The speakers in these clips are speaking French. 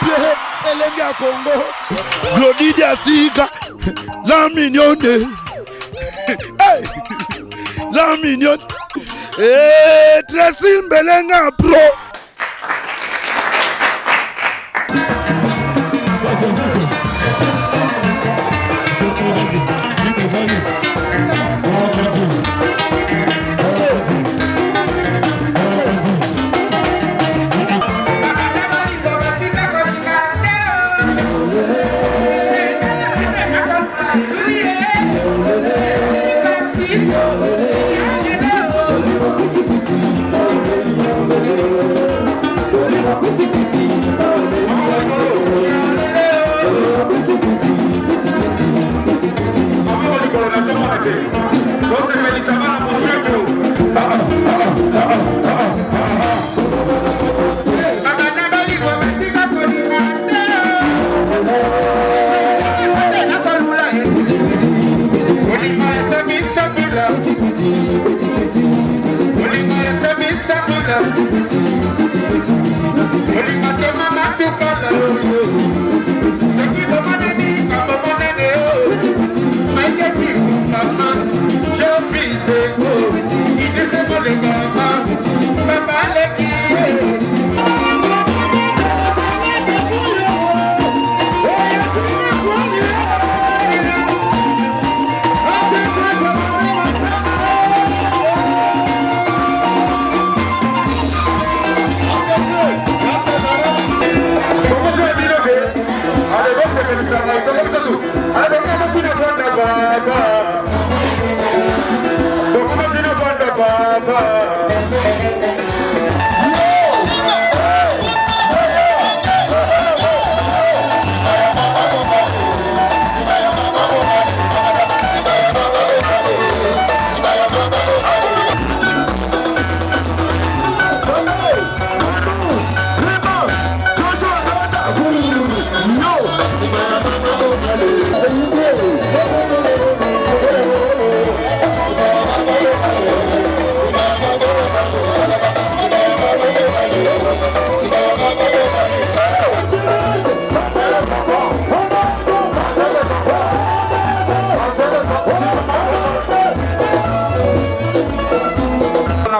pied, Elenga Congo, Glodidia Sika, la mignonne, la mignonne, et Tracy Belenga Pro.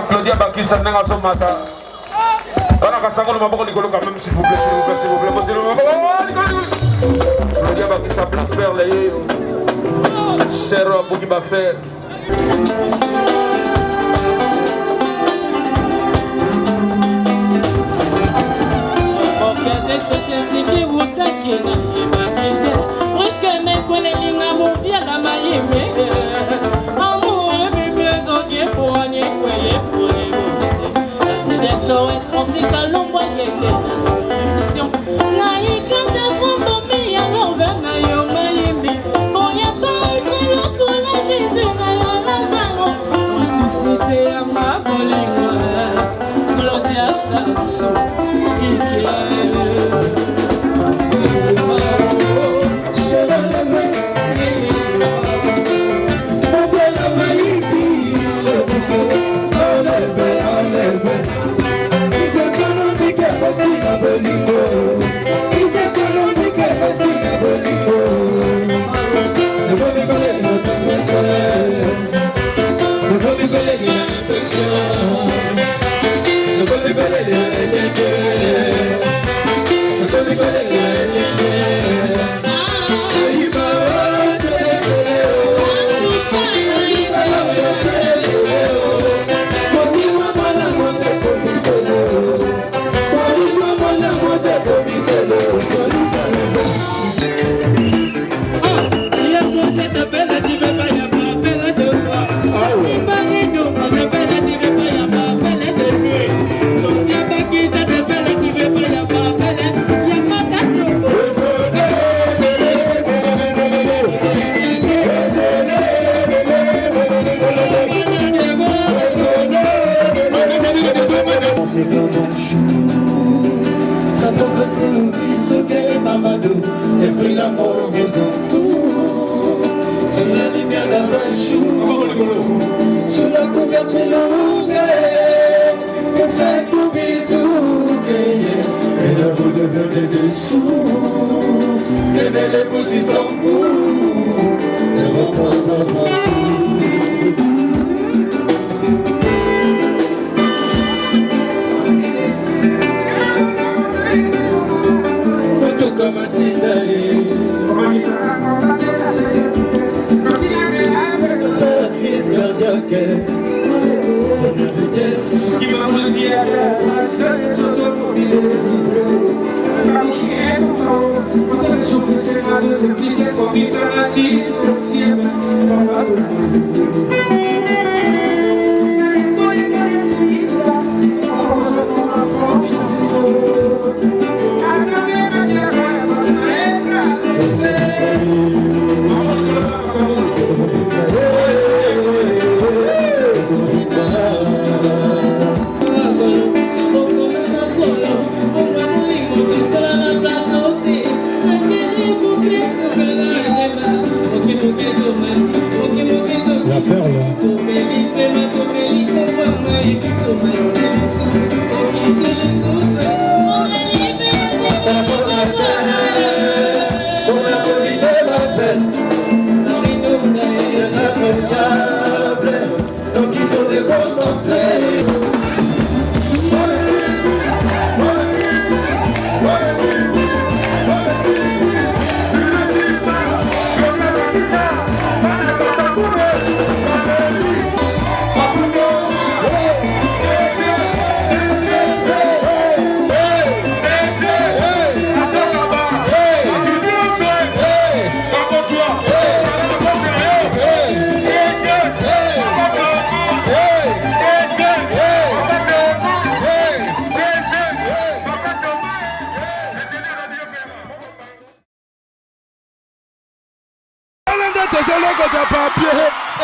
Claudia Bakisa n'a pas son matin. On a qu'à le maboko Nicolo quand même s'il vous plaît, s'il vous plaît. Claudia Bakisa Black Pearl là, Serra Bouki Baffer. SOS français qu'à l'envoyer les solutions. Naïka d'avant mais à l'envers naïo maïmbi. Bon y'a pas été le collège Jésus naïo Lazaro. Ressuscité à ma colline. Claudia Sassou. Et puis l'amour vous entoure. Sous la lumière d'un vrai jour, sous la couverture longue, vous faites tout bidou. Et là vous devenez des sous, les petits tambours, les reprendre. Qui va me dire la perle. Donc il faut déconcentrer.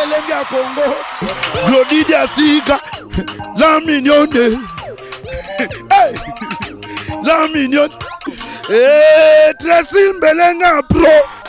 Elenga Congo, Glodidi Asiga, la mignonne, la mignonne, Tracy Mbelenga Pro.